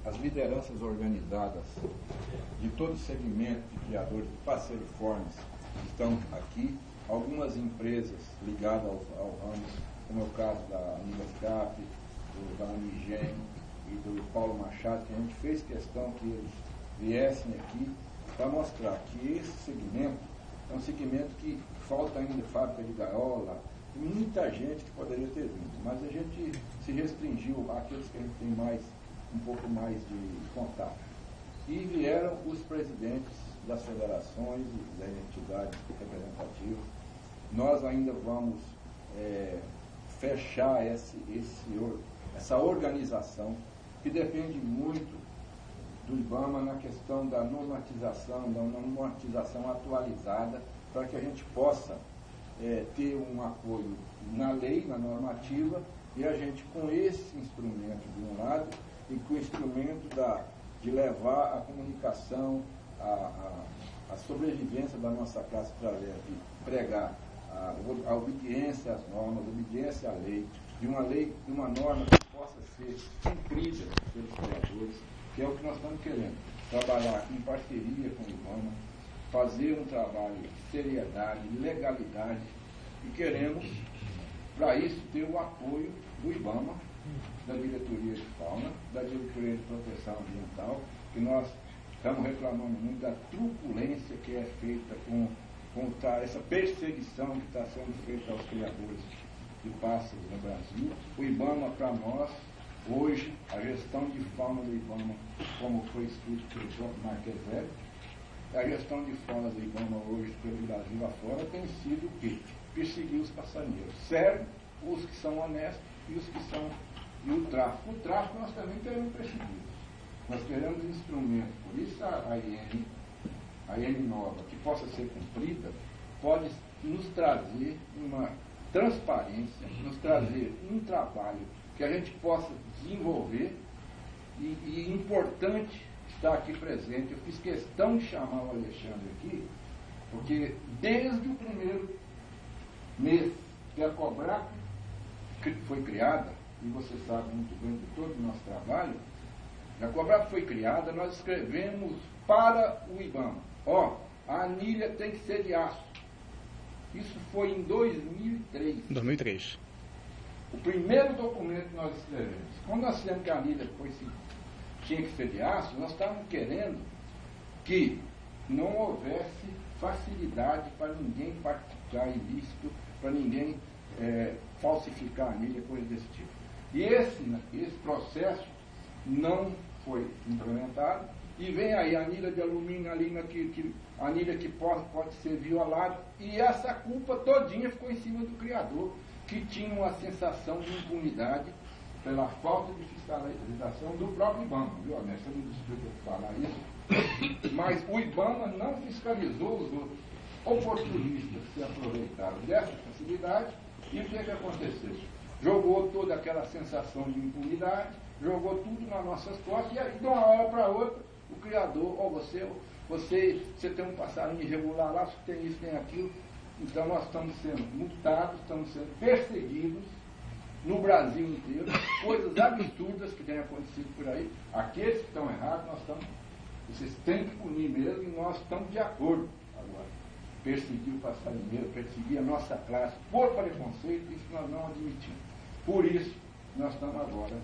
As lideranças organizadas de todo segmento de criadores de passeriformes estão aqui. Algumas empresas ligadas ao ramo, como é o caso da Anilascap, da Unigem e do Paulo Machado, que a gente fez questão que eles viessem aqui para mostrar que esse segmento é um segmento que falta ainda fábrica de gaiola, e muita gente que poderia ter vindo, mas a gente se restringiu àqueles que a gente tem um pouco mais de contato. E vieram os presidentes das federações e das entidades representativas. Nós ainda vamos fechar essa organização, que depende muito do IBAMA na questão da normatização atualizada, para que a gente possa ter um apoio na lei, na normativa, e a gente, com esse instrumento de um lado, e com o instrumento de levar a comunicação, a sobrevivência da nossa classe através de pregar a obediência às normas, a obediência à lei, de uma norma que possa ser cumprida pelos criadores, que é o que nós estamos querendo, trabalhar em parceria com o IBAMA, fazer um trabalho de seriedade, de legalidade, e queremos, para isso, ter o apoio do IBAMA, da Diretoria de Fauna, da Diretoria de Proteção Ambiental, que nós estamos reclamando muito da truculência que é feita com essa perseguição que está sendo feita aos criadores de pássaros no Brasil. O IBAMA, para nós, hoje, a gestão de fauna do IBAMA, como foi escrito pelo próprio Marqueselli, a gestão de fauna do IBAMA hoje pelo Brasil afora tem sido o quê? Perseguir os passarinheiros. Serve os que são honestos e os que são... E o tráfico. O tráfico nós também queremos perseguir. Nós queremos instrumentos. Por isso a IN nova, que possa ser cumprida, pode nos trazer uma transparência, nos trazer um trabalho que a gente possa desenvolver, e importante estar aqui presente. Eu fiz questão de chamar o Alexandre aqui, porque desde o primeiro mês que a Cobraco foi criada, e você sabe muito bem de todo o nosso trabalho, a Cobraco foi criada, nós escrevemos para o IBAMA, a anilha tem que ser de aço. Isso foi em 2003. O primeiro documento que nós escrevemos. Quando nós fizemos que a anilha tinha que ser de aço, nós estávamos querendo que não houvesse facilidade para ninguém praticar ilícito, para ninguém falsificar a anilha, coisa desse tipo. E esse processo não foi implementado, e vem aí a anilha de alumínio, a anilha que pode ser violada, e essa culpa todinha ficou em cima do criador, que tinha uma sensação de impunidade pela falta de fiscalização do próprio IBAMA. Viu, Ernesto? Eu não desculpa falar isso, mas o IBAMA não fiscalizou os outros oportunistas que se aproveitaram dessa facilidade, e o que aconteceu? Jogou toda aquela sensação de impunidade, jogou tudo nas nossas costas, e aí, de uma hora para outra, o criador, você tem um passarinho irregular lá, você tem isso, tem aquilo. Então nós estamos sendo multados, estamos sendo perseguidos no Brasil inteiro, coisas absurdas que têm acontecido por aí. Aqueles que estão errados, vocês têm que punir mesmo, e nós estamos de acordo agora. Perseguir o passarinheiro, perseguir a nossa classe por preconceito, isso nós não admitimos. Por isso, nós estamos agora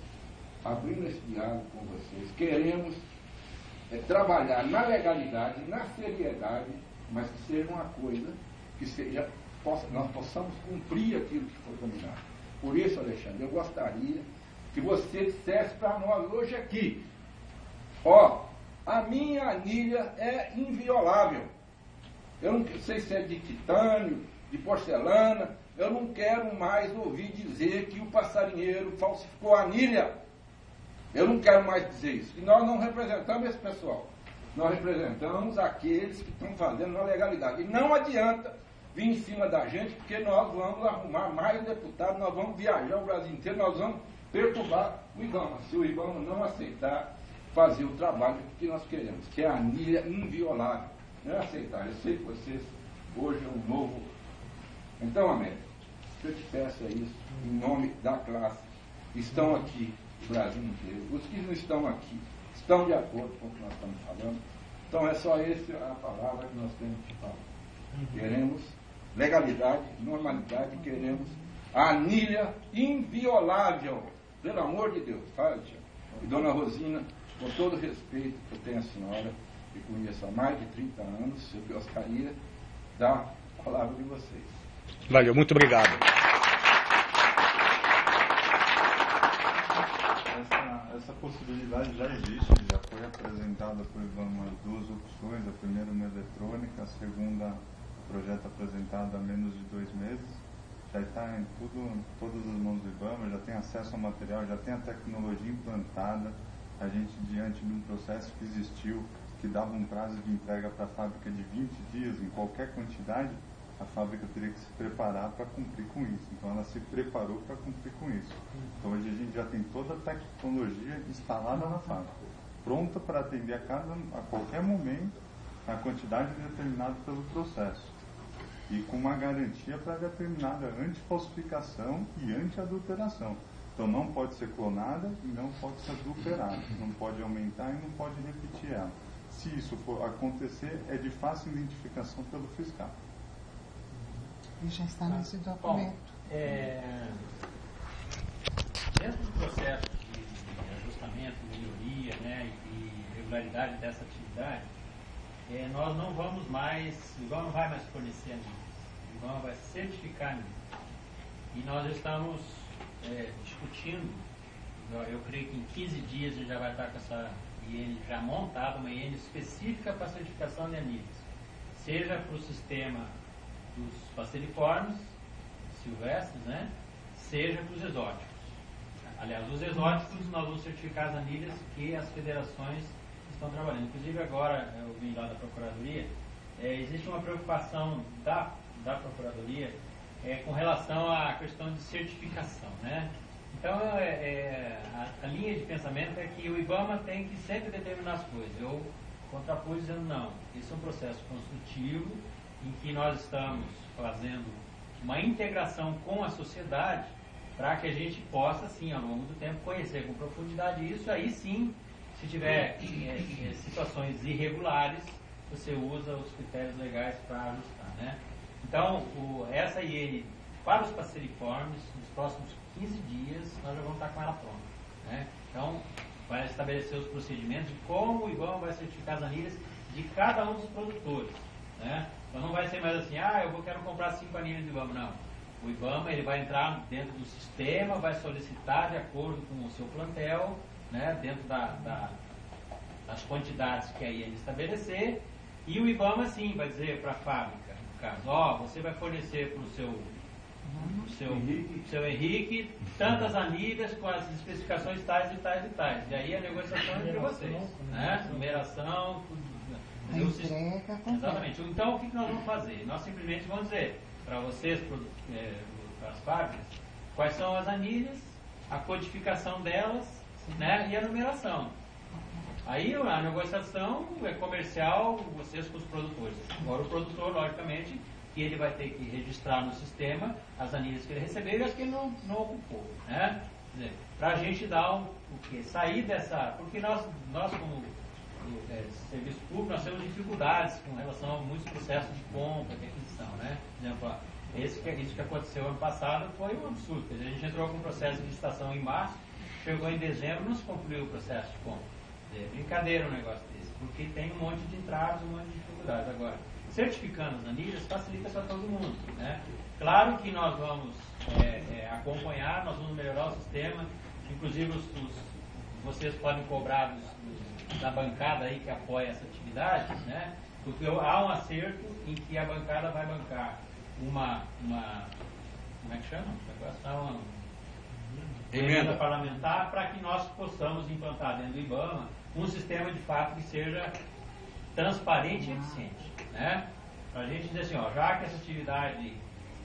abrindo esse diálogo com vocês. Queremos trabalhar na legalidade, na seriedade, mas que seja uma coisa que nós possamos cumprir aquilo que foi combinado. Por isso, Alexandre, eu gostaria que você dissesse para nós hoje aqui, a minha anilha é inviolável. Eu não sei se é de titânio, de porcelana, eu não quero mais ouvir dizer que o passarinheiro falsificou a anilha. Eu não quero mais dizer isso. E nós não representamos esse pessoal. Nós representamos aqueles que estão fazendo na legalidade. E não adianta vir em cima da gente, porque nós vamos arrumar mais deputados, nós vamos viajar o Brasil inteiro, nós vamos perturbar o IBAMA, se o IBAMA não aceitar fazer o trabalho que nós queremos, que é a anilha inviolável. Não é aceitar. Eu sei que vocês hoje é um novo... Então, Américo, se eu te peço isso, em nome da classe, estão aqui do Brasil inteiro. Os que não estão aqui estão de acordo com o que nós estamos falando. Então é só essa a palavra que nós temos que falar. Queremos legalidade, normalidade, queremos a anilha inviolável, pelo amor de Deus, tá, tia? E dona Rosina, com todo o respeito que eu tenho a senhora, que conheço há mais de 30 anos, eu gostaria da palavra de vocês. Valeu, muito obrigado. Essa possibilidade já existe, já foi apresentada por Ibama duas opções, a primeira uma eletrônica, a segunda o projeto apresentado há menos de 2 meses, já está em todas as mãos do Ibama, já tem acesso ao material, já tem a tecnologia implantada, a gente diante de um processo que existiu, que dava um prazo de entrega para a fábrica de 20 dias, em qualquer quantidade, a fábrica teria que se preparar para cumprir com isso. Então ela se preparou para cumprir com isso. Então hoje a gente já tem toda a tecnologia instalada na fábrica, pronta para atender a qualquer momento a quantidade determinada pelo processo. E com uma garantia pré-determinada anti-falsificação e anti-adulteração. Então não pode ser clonada e não pode ser adulterada. Não pode aumentar e não pode repetir ela. Se isso for acontecer, é de fácil identificação pelo fiscal. E já está nesse documento. Bom, dentro do processo de ajustamento, melhoria, né, e regularidade dessa atividade, nós não vamos mais, o IBAMA não vai mais fornecer anilhas, o IBAMA vai certificar anilhas. E nós estamos discutindo, eu creio que em 15 dias a gente já vai estar com essa IN já montada, uma IN específica para a certificação de anilhas, seja para o sistema dos passeriformes silvestres, né? Seja para os exóticos. Aliás, os exóticos nós vamos certificar as anilhas que as federações estão trabalhando. Inclusive agora, eu vim lá da Procuradoria, existe uma preocupação da Procuradoria com relação à questão de certificação, né? Então, a linha de pensamento é que o IBAMA tem que sempre determinar as coisas. Eu contrapus dizendo não, isso é um processo construtivo em que nós estamos fazendo uma integração com a sociedade para que a gente possa, sim, ao longo do tempo, conhecer com profundidade isso. Aí sim, se tiver situações irregulares, você usa os critérios legais para ajustar, né? Então, essa IN para os passeriformes, nos próximos 15 dias, nós já vamos estar com ela pronta, né? Então, vai estabelecer os procedimentos de como o IBAMA vai certificar as anilhas de cada um dos produtores, né? Então não vai ser mais assim, quero comprar 5 anilhas do IBAMA, não. O IBAMA ele vai entrar dentro do sistema, vai solicitar de acordo com o seu plantel, né, dentro das quantidades que a IN estabelecer, e o IBAMA sim vai dizer para a fábrica, no caso, você vai fornecer para o seu Henrique tantas anilhas com as especificações tais e tais e tais. E aí a negociação é entre vocês, né? Numeração, tudo. Exatamente. Então o que nós vamos fazer? Nós simplesmente vamos dizer para vocês, para as fábricas, quais são as anilhas, a codificação delas, né, e a numeração. Aí a negociação é comercial, vocês com os produtores. Agora o produtor, logicamente, que ele vai ter que registrar no sistema as anilhas que ele recebeu e as que ele não ocupou, né? Quer dizer, para a gente dar o quê? Sair dessa... Porque nós como serviço público, nós temos dificuldades com relação a muitos processos de compra, de aquisição, né? Por exemplo, isso que aconteceu ano passado foi um absurdo. Quer dizer, a gente entrou com um processo de licitação em março, chegou em dezembro, não se concluiu o processo de compra. Quer dizer, brincadeira um negócio desse, porque tem um monte de entraves, um monte de dificuldades. Agora, certificando as anilhas facilita para todo mundo, né? Claro que nós vamos acompanhar, nós vamos melhorar o sistema, inclusive vocês podem cobrar da bancada aí que apoia essa atividade, né? Porque há um acerto em que a bancada vai bancar uma como é que chama? Emenda parlamentar para que nós possamos implantar dentro do IBAMA um sistema de fato que seja transparente e eficiente, né? Para a gente dizer assim, já que essa atividade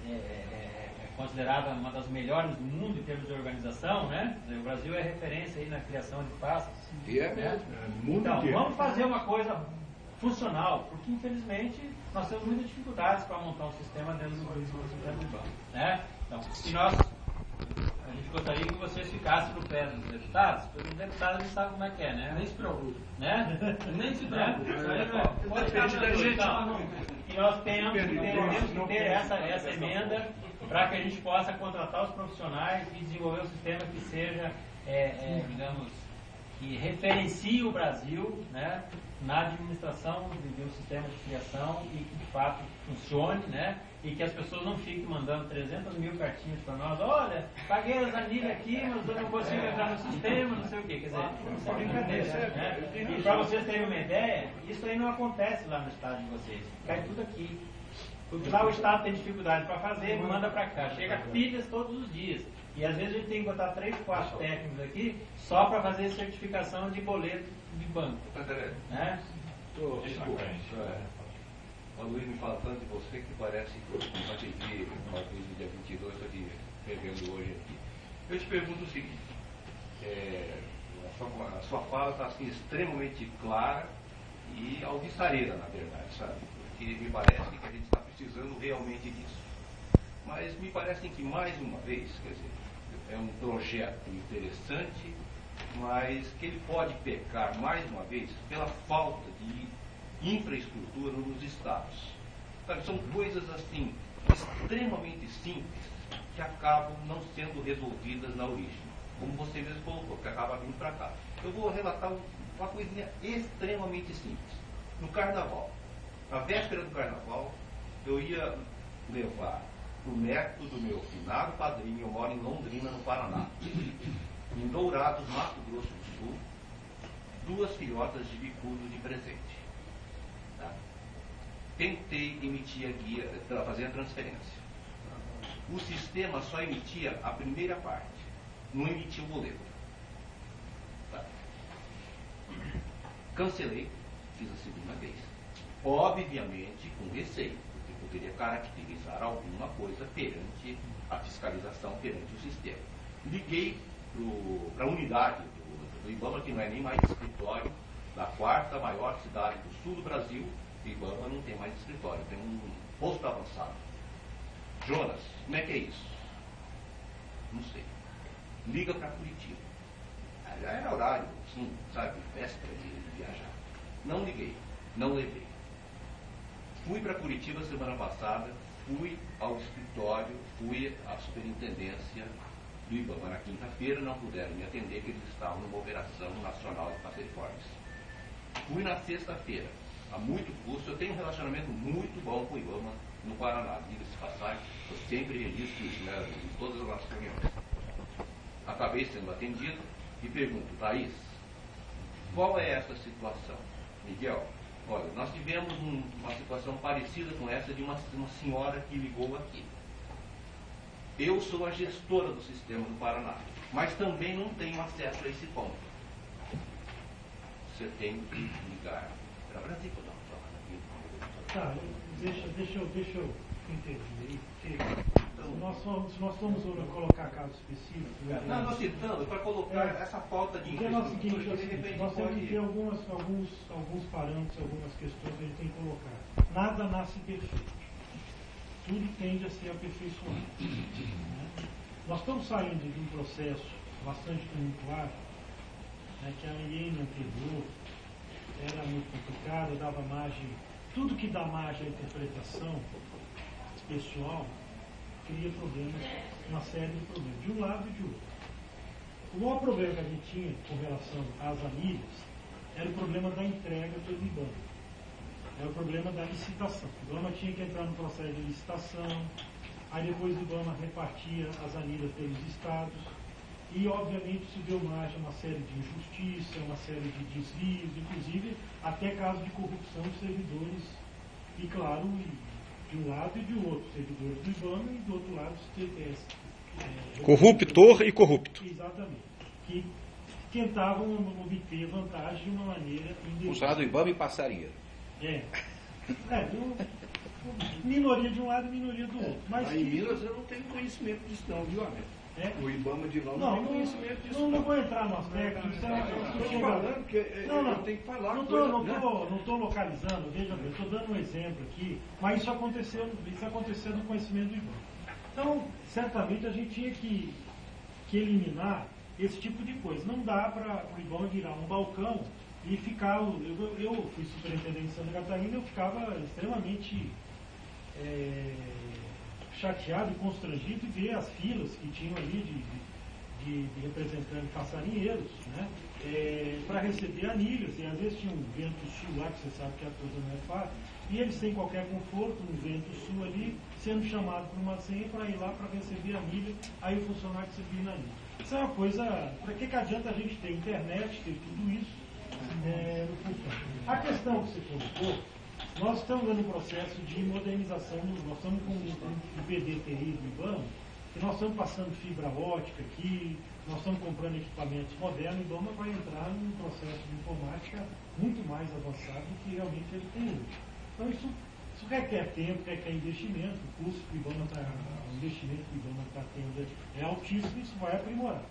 é considerada uma das melhores do mundo em termos de organização, né? O Brasil é referência aí na criação de pastas. E é mesmo. Então, vamos fazer uma coisa funcional, porque infelizmente nós temos muitas dificuldades para montar um sistema dentro do IBAMA, né? Então, se a gente gostaria que vocês ficassem no pé dos deputados, porque os deputados eles sabem como é que é, né? Nem se preocupe. Né? Nem se preocupe. Pode ficar tranquilo, então. E nós temos que ter essa emenda para que a gente possa contratar os profissionais e desenvolver um sistema que seja, digamos, que referencie o Brasil, né, na administração de um sistema de filiação e que de fato funcione, né, e que as pessoas não fiquem mandando 300 mil cartinhas para nós. Olha, paguei as anilhas aqui, mas eu não consigo entrar no sistema, não sei o quê. Quer dizer, isso é brincadeira, né? E para vocês terem uma ideia, isso aí não acontece lá no estado de vocês. Cai tudo aqui. Porque lá o estado tem dificuldade para fazer, manda para cá. Chega pilhas todos os dias. E às vezes a gente tem que botar 3, 4 técnicos aqui só para fazer certificação de boleto de banco. Né? Desculpa, o Luiz me fala tanto de você que parece que eu atendi uma vez no dia 22, estou te revendo hoje aqui. Eu te pergunto o seguinte, a sua fala está assim, extremamente clara e alvissareira, na verdade, sabe? Porque me parece que a gente está precisando realmente disso. Mas me parece que mais uma vez, quer dizer, é um projeto interessante, mas que ele pode pecar mais uma vez pela falta de infraestrutura nos estados. Sabe, são coisas assim extremamente simples que acabam não sendo resolvidas na origem, como você mesmo colocou, que acaba vindo para cá. Eu vou relatar uma coisinha extremamente simples. No carnaval, na véspera do carnaval, eu ia levar o neto do meu finado padrinho, eu moro em Londrina, no Paraná, em Dourados, Mato Grosso do Sul, 2 filhotas de bicudo de presente. Tá? Tentei emitir a guia, fazer a transferência. O sistema só emitia a primeira parte, não emitia o boleto. Tá? Cancelei, fiz a segunda vez. Obviamente com receio, porque poderia caracterizar alguma coisa perante a fiscalização, perante o sistema. Liguei para a unidade do IBAMA, que não é nem mais escritório, da 4ª maior cidade do sul do Brasil. O IBAMA não tem mais escritório, tem um posto avançado. Jonas, como é que é isso? Não sei. Liga para Curitiba. Já era horário, sim, sabe, véspera de viajar. Não liguei, não levei. Fui para Curitiba semana passada, fui ao escritório, fui à superintendência do IBAMA na quinta-feira, não puderam me atender, que eles estavam numa operação nacional de passeriformes. Fui na sexta-feira, a muito custo. Eu tenho um relacionamento muito bom com o IBAMA no Paraná, diga-se passagem, eu sempre registro isso, né, em todas as nossas reuniões. Acabei sendo atendido e pergunto, Thaís, qual é essa situação? Miguel, olha, nós tivemos uma situação parecida com essa de uma senhora que ligou aqui. Eu sou a gestora do sistema do Paraná, mas também não tenho acesso a esse ponto. Você tem que ligar para Brasília para dar uma Tá, deixa eu entender aí, porque se nós formos colocar casos específicos... Não, estou citando para colocar essa falta de infraestrutura. Nós temos que ter alguns parâmetros, algumas questões que a gente tem que colocar. Nada nasce perfeito. Tudo tende a ser aperfeiçoado. Né? Nós estamos saindo de um processo bastante tumultuado, né, que a lei anterior era muito complicada, dava margem, tudo que dá margem à interpretação pessoal cria problemas, uma série de problemas, de um lado e de outro. O maior problema que a gente tinha com relação às anilhas era o problema da entrega pelo IBAMA. Era o problema da licitação. O IBAMA tinha que entrar no processo de licitação, aí depois o IBAMA repartia as anilhas pelos estados, e obviamente se deu margem a uma série de injustiça, uma série de desvios, inclusive até casos de corrupção de servidores, e claro, de um lado e de outro, servidores do IBAMA e do outro lado corruptor e corrupto. Exatamente. Que tentavam obter vantagem de uma maneira indevida. Usado o IBAMA e passaria. Minoria de um lado e minoria do outro. Mas em Minas eu não tenho conhecimento disso não, viu, Américo? O IBAMA de lá não tem conhecimento disso. Não vou entrar no aspecto. Estou falando que eu tenho que falar. Não estou localizando, veja bem, estou dando um exemplo aqui, mas isso aconteceu no conhecimento do IBAMA. Então, certamente a gente tinha que que eliminar esse tipo de coisa. Não dá para o IBAMA virar um balcão e ficar... Eu fui superintendente de Santa Catarina, eu ficava extremamente chateado e constrangido de ver as filas que tinham ali de representantes passarinheiros, né, para receber anilhas, e às vezes tinha um vento sul lá, que você sabe que a coisa não é fácil, e eles sem qualquer conforto, no vento sul ali, sendo chamado por uma senha para ir lá para receber anilha, aí o funcionário recebia na anilha. Isso é uma coisa, para que adianta a gente ter internet, ter tudo isso, no funcionário. A questão que você colocou, nós estamos dando um processo de modernização, nós estamos com o PDTI do IBAMA, que nós estamos passando fibra ótica aqui, nós estamos comprando equipamentos modernos, e o IBAMA vai entrar num processo de informática muito mais avançado do que realmente ele tem hoje. Então isso requer tempo, requer investimento, o custo que o IBAMA está, o investimento que o IBAMA está tendo é altíssimo, isso vai aprimorar,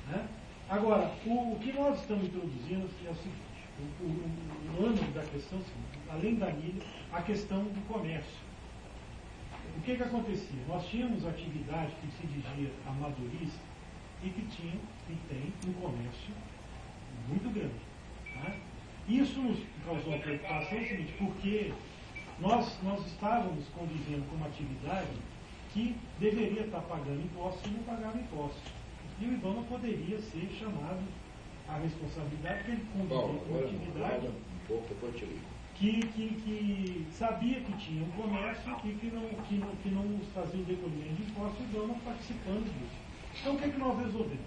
né? Agora, o que nós estamos introduzindo é o seguinte, o âmbito da questão é o seguinte, além da anilha, a questão do comércio. O que acontecia? Nós tínhamos atividade que se dizia amadorista e que tinha e tem um comércio muito grande, né? Isso nos causou uma preocupação, é o seguinte, porque nós estávamos convivendo com uma atividade que deveria estar pagando impostos e não pagava impostos. E o IBAMA poderia ser chamado à responsabilidade, porque ele convivia com uma atividade que sabia que tinha um comércio e que não fazia o recolhimento de impostos, e o IBAMA participando disso. Então o que nós resolvemos?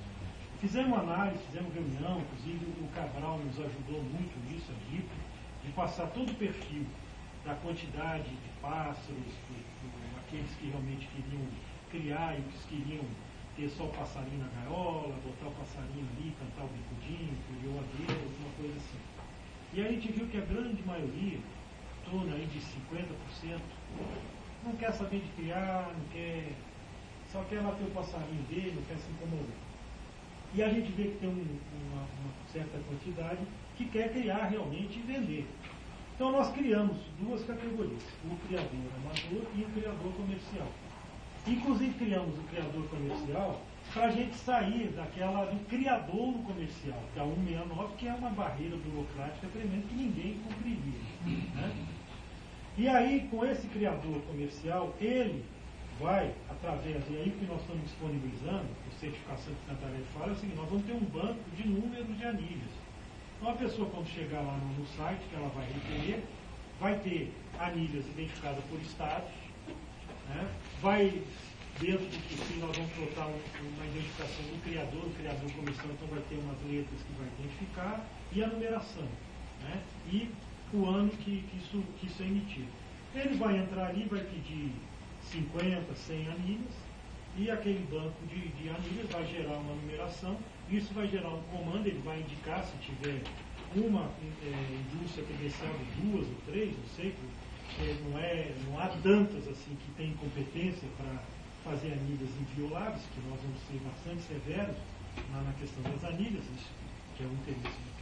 Fizemos análise, fizemos reunião, inclusive o Cabral nos ajudou muito nisso, a DIP, de passar todo o perfil da quantidade de pássaros, aqueles que realmente queriam criar e os que queriam ter só o passarinho na gaiola, botar o passarinho ali, cantar o bicudinho, colher o adeiro, alguma coisa assim. E aí a gente viu que a grande maioria, em torno aí de 50%, não quer saber de criar, não quer, só quer lá ter o passarinho dele, não quer se incomodar. E a gente vê que tem uma certa quantidade que quer criar realmente e vender. Então nós criamos duas categorias, o criador amador e o criador comercial. Inclusive criamos o criador comercial para a gente sair do criador comercial, que é a 169, que é uma barreira burocrática tremenda que ninguém cumpriria, né? E aí, com esse criador comercial, ele vai, através, e aí o que nós estamos disponibilizando, a certificação que o Cantarelli fala, é o seguinte, nós vamos ter um banco de números de anilhas. Então a pessoa, quando chegar lá no site que ela vai requerer, vai ter anilhas identificadas por estado, né? Vai, dentro do que nós vamos colocar uma identificação do criador, o criador comercial, então vai ter umas letras que vai identificar, e a numeração, né? E o ano que isso é emitido. Ele vai entrar ali, vai pedir 50, 100 anilhas, e aquele banco de anilhas vai gerar uma numeração, isso vai gerar um comando, ele vai indicar se tiver uma indústria credencial de 2 ou 3, não sei, não há tantas assim que têm competência para fazer anilhas invioláveis, que nós vamos ser bastante severos na questão das anilhas, isso que é um interesse